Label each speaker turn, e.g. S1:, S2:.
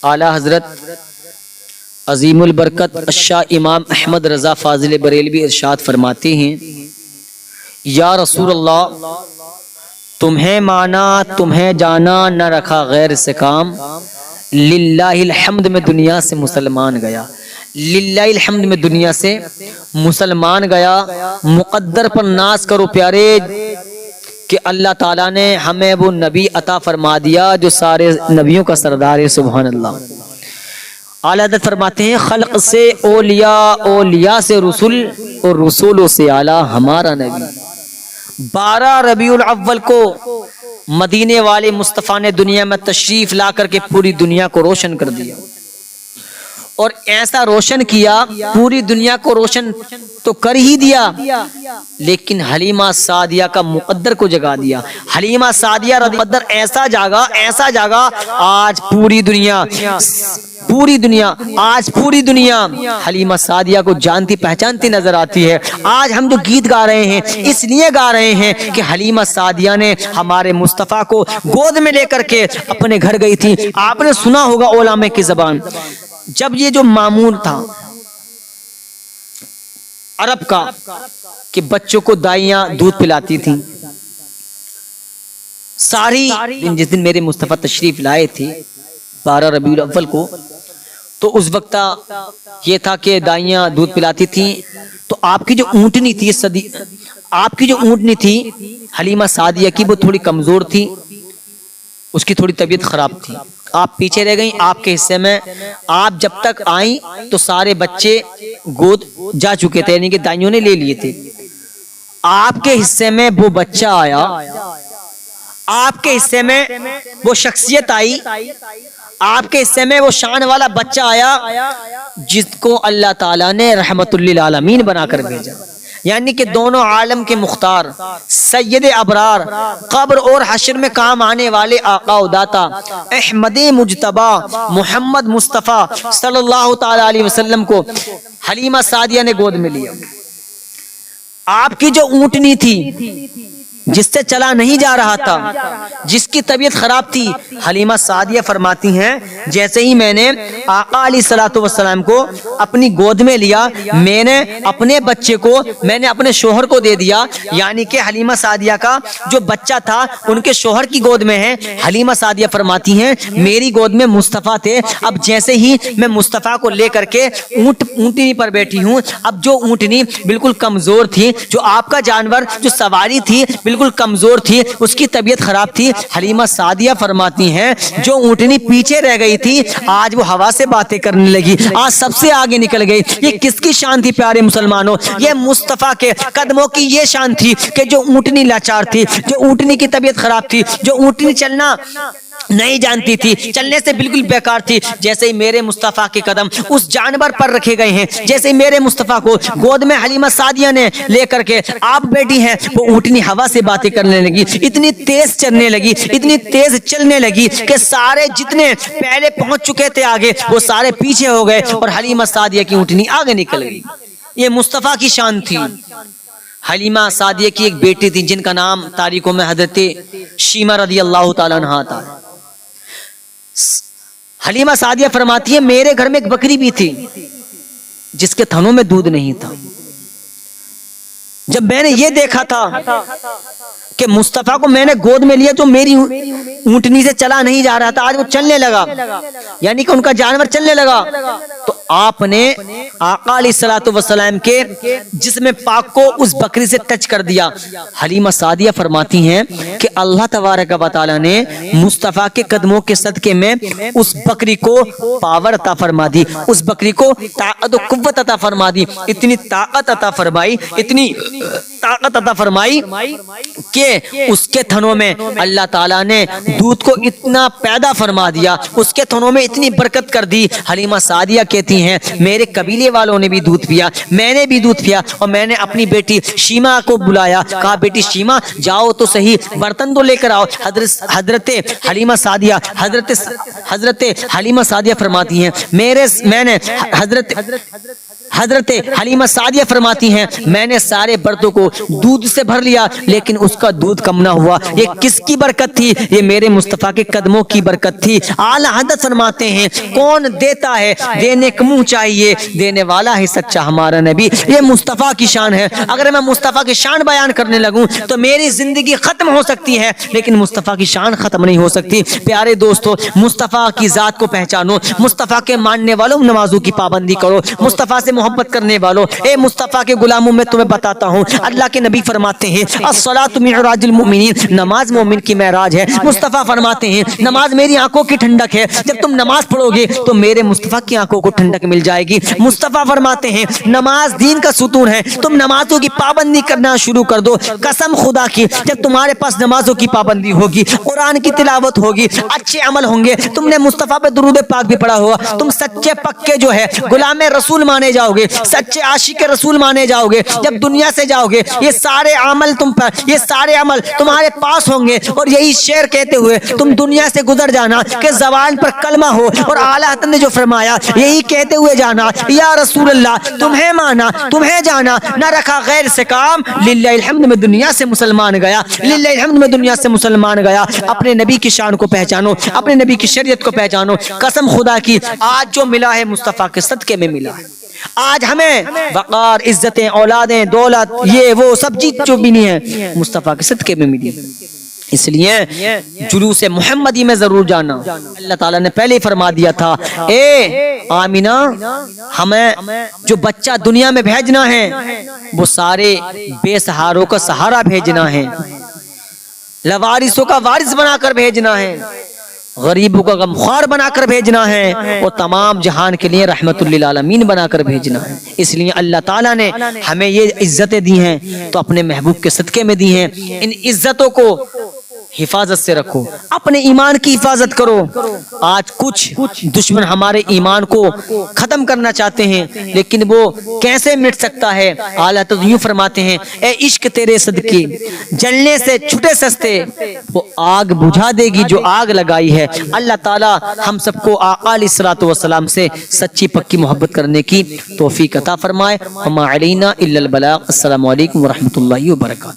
S1: اعلیٰ حضرت عظیم البرکت الشاہ امام احمد رضا فاضل بریلوی ارشاد فرماتے ہیں، یا رسول اللہ تمہیں مانا تمہیں جانا نہ رکھا غیر سے کام، للہ الحمد میں دنیا سے مسلمان گیا، للہ الحمد میں دنیا سے مسلمان گیا۔ مقدر پر ناز کرو پیارے کہ اللہ تعالیٰ نے ہمیں وہ نبی عطا فرما دیا جو سارے نبیوں کا سردار ہے، سبحان اللہ۔ اعلیٰ حضرت فرماتے ہیں، خلق سے اولیاء، اولیاء سے رسول، اور رسولوں سے اعلیٰ ہمارا نبی۔ 12 ربیع الاول کو مدینے والے مصطفیٰ نے دنیا میں تشریف لا کر کے پوری دنیا کو روشن کر دیا، اور ایسا روشن کیا، پوری دنیا کو روشن تو کر ہی دیا، لیکن حلیمہ سعدیہ کا مقدر کو جگا دیا۔ حلیمہ سعدیہ رضی اللہ عنہا ایسا جاگا، ایسا جاگا، آج پوری دنیا حلیمہ سعدیہ کو جانتی پہچانتی نظر آتی ہے۔ آج ہم جو گیت گا رہے ہیں اس لیے گا رہے ہیں کہ حلیمہ سعدیہ نے ہمارے مصطفیٰ کو گود میں لے کر کے اپنے گھر گئی تھی۔ آپ نے سنا ہوگا علماء کی زبان، جب یہ جو معمول تھا عرب کا کہ بچوں کو دائیاں دودھ پلاتی تھیں، ساری جس دن میرے مصطفیٰ تشریف لائے تھے 12 ربیع الاول کو، تو اس وقت یہ تھا کہ دائیاں دودھ پلاتی تھیں، تو آپ کی جو اونٹنی تھی حلیمہ سعدیہ کی، وہ تھوڑی کمزور تھی، اس کی تھوڑی طبیعت خراب تھی، آپ پیچھے رہ گئیں۔ آپ کے حصے میں آپ جب تک آئیں تو سارے بچے گود جا چکے تھے، یعنی کہ دائیوں نے لے لیے تھے۔ آپ کے حصے میں وہ بچہ آیا، آپ کے حصے میں وہ شخصیت آئی، آپ کے حصے میں وہ شان والا بچہ آیا جس کو اللہ تعالیٰ نے رحمت للعالمین بنا کر بھیجا، یعنی کہ دونوں عالم کے مختار، سید ابرار، قبر اور حشر میں کام آنے والے آقا و داتا احمد مجتبی محمد مصطفیٰ صلی اللہ تعالی علیہ وسلم کو حلیمہ سعدیہ نے گود میں لیا۔ آپ کی جو اونٹنی تھی جس سے چلا نہیں جا رہا تھا، جس کی طبیعت خراب تھی، حلیمہ سعدیہ فرماتی ہیں جیسے ہی میں نے آقا علیہ الصلوۃ والسلام کو اپنی گود میں لیا، میں نے اپنے بچے کو میں نے اپنے شوہر کو دے دیا، یعنی کہ حلیمہ سعدیہ کا جو بچہ تھا ان کے شوہر کی گود میں ہے۔ حلیمہ سعدیہ فرماتی ہیں میری گود میں مصطفیٰ تھے، اب جیسے ہی میں مصطفیٰ کو لے کر کے اونٹنی پر بیٹھی ہوں، اب جو اونٹنی بالکل کمزور تھی، جو آپ کا جانور جو سواری تھی بالکل کمزور تھی، اس کی طبیعت خراب تھی، حلیمہ سعدیہ فرماتی ہیں جو اونٹنی پیچھے رہ گئی تھی آج وہ ہوا سے باتیں کرنے لگی، آج سب سے آگے نکل گئی۔ یہ کس کی شان تھی پیارے مسلمانوں؟ یہ مصطفیٰ کے قدموں کی یہ شان تھی کہ جو اونٹنی لاچار تھی، جو اونٹنی کی طبیعت خراب تھی، جو اونٹنی چلنا نہیں جانتی تھی، چلنے سے بالکل بیکار تھی، جیسے ہی میرے مصطفیٰ کے قدم اس جانور پر رکھے گئے ہیں، جیسے ہی میرے مصطفیٰ کو گود میں حلیمہ سعدیہ نے لے کر کے آپ بیٹھی ہیں، وہ اونٹنی ہوا سے باتیں کرنے لگی، اتنی تیز چلنے لگی، اتنی تیز چلنے لگی کہ سارے جتنے پہلے پہنچ چکے تھے آگے وہ سارے پیچھے ہو گئے، اور حلیمہ سعدیہ کی اونٹنی آگے نکل گئی۔ یہ مصطفیٰ کی شان تھی۔ حلیمہ سعدیہ کی ایک بیٹی تھی جن کا نام تاریخوں میں حضرت شیمہ رضی اللہ تعالیٰ عنہا تھا۔ حلیمہ سعدیہ فرماتی ہے میرے گھر میں ایک بکری بھی تھی جس کے تھنوں میں دودھ نہیں تھا۔ جب میں نے یہ دیکھا تھا کہ مصطفیٰ کو میں نے گود میں لیا تو میری اونٹنی سے چلا نہیں جا رہا تھا، آج وہ چلنے لگا، یعنی کہ ان کا جانور چلنے لگا، تو آپ نے آقا علیہ الصلوۃ والسلام کے جسم پاک کو اس بکری سے ٹچ کر دیا۔ حلیمہ سعدیہ فرماتی ہیں کہ اللہ تبارک و تعالی نے مصطفیٰ کے قدموں کے صدقے میں اس بکری کو پاور عطا فرما دی، اس بکری کو طاقت و قوت عطا فرما دی، اتنی طاقت عطا فرمائی، اتنی طاقت عطا فرمائی کہ اس کے تھنوں میں اللہ تعالیٰ نے دودھ کو اتنا پیدا فرما دیا، اس کے تھنوں میں اتنی برکت کر دی۔ حلیمہ سعدیہ کہتی کہتی ہیں میرے قبیلے والوں نے بھی دودھ پیا, میں نے بھی دودھ پیا, اور میں نے اپنی بیٹی شیما کو بلایا, کہا بیٹی شیما جاؤ تو صحیح, برتن تو لے کر آؤ. حضرت حلیمہ سعدیہ فرماتی ہیں حضرت حلیمہ سعدیہ فرماتی ہیں میں نے سارے برتنوں کو دودھ سے بھر لیا, لیکن اس کا دودھ کم نہ ہوا. یہ کس کی برکت تھی؟ یہ میرے مصطفیٰ کے قدموں کی برکت تھی. اعلیٰ حضرت فرماتے ہیں کون دیتا ہے دینے کا منہ چاہیے, دینے والا ہے سچا ہمارا نبی. یہ مصطفیٰ کی شان ہے. اگر میں مصطفیٰ کی شان بیان کرنے لگوں تو میری زندگی ختم ہو سکتی ہے, لیکن مصطفیٰ کی شان ختم نہیں ہو سکتی. پیارے دوستو, مصطفیٰ کی ذات کو پہچانو, مصطفیٰ کے ماننے والوں نمازوں کی پابندی کرو, مصطفیٰ سے محبت کرنے والوں, اے مصطفیٰ کے غلاموں میں تمہیں بتاتا ہوں, اللہ کے نبی فرماتے ہیں الصلاۃ معراج المؤمنین, نماز مومن کی معراج ہے. مصطفیٰ فرماتے ہیں نماز میری آنکھوں کی ٹھنڈک ہے, جب تم نماز پڑھو گے تو میرے مصطفیٰ کی آنکھوں کو ٹھنڈک مل جائے گی. مصطفیٰ فرماتے ہیں نماز دین کا ستون ہے, تم نمازوں کی پابندی کرنا شروع کر دو. قسم خدا کی جب تمہارے پاس نمازوں کی پابندی ہوگی, قرآن کی تلاوت ہوگی, اچھے عمل ہوں گے, تم نے مصطفیٰ پہ درود پاک بھی پڑھا ہوگا, تم سچے پکے جو ہے غلام رسول مانے جاؤ گے, سچے عاشق رسول مانے جاؤ گے. جب دنیا سے جاؤ گے یہ سارے عمل تمہارے پاس ہوں گے, اور یہی شعر کہتے ہوئے تم دنیا سے گزر جانا کہ زبان پر کلمہ ہو, اور اعلیٰ حضرت نے جو فرمایا یہی کہتے ہوئے جانا یا رسول اللہ تمہیں مانا تمہیں جانا, نہ رکھا غیر سے کام, للہ الحمد میں دنیا سے مسلمان گیا, للہ الحمد میں دنیا سے مسلمان گیا. اپنے نبی کی شان کو پہچانو, اپنے نبی کی شریعت کو پہچانو. قسم خدا کی آج جو ملا ہے مصطفیٰ کے صدقے میں ملا ہے. آج ہمیں وقار, عزتیں, اولادیں, دولت, یہ وہ سب چیز جو بھی نہیں ہے مصطفیٰ کے صدقے میں ملی. اس لیے جلوس محمدی میں ضرور جانا. اللہ تعالیٰ نے پہلے ہی فرما دیا تھا اے آمینہ ہمیں جو بچہ دنیا میں بھیجنا ہے وہ سارے بے سہاروں کا سہارا بھیجنا ہے, لوارثوں کا وارث بنا کر بھیجنا ہے, غریبوں کا غمخوار بنا کر بھیجنا ہے, اور تمام جہان کے لیے رحمت للعالمین بنا کر بھیجنا ہے. اس لیے اللہ تعالیٰ نے ہمیں یہ عزتیں دی ہیں تو اپنے محبوب کے صدقے میں دی ہیں. ان عزتوں کو حفاظت سے رکھو, اپنے ایمان کی حفاظت کرو. آج کچھ دشمن ہمارے ایمان کو ختم کرنا چاہتے ہیں, لیکن وہ کیسے مٹ سکتا ہے؟ اعلیٰ تو یوں فرماتے ہیں اے عشق تیرے صدقے جلنے سے چھٹے سستے, وہ آگ بجھا دے گی جو آگ لگائی ہے. اللہ تعالیٰ ہم سب کو آقا علیہ الصلوۃ والسلام سے سچی پکی محبت کرنے کی توفیق عطا فرمائے. وما علینا الا البلاغ. السلام علیکم ورحمۃ اللہ وبرکاتہ.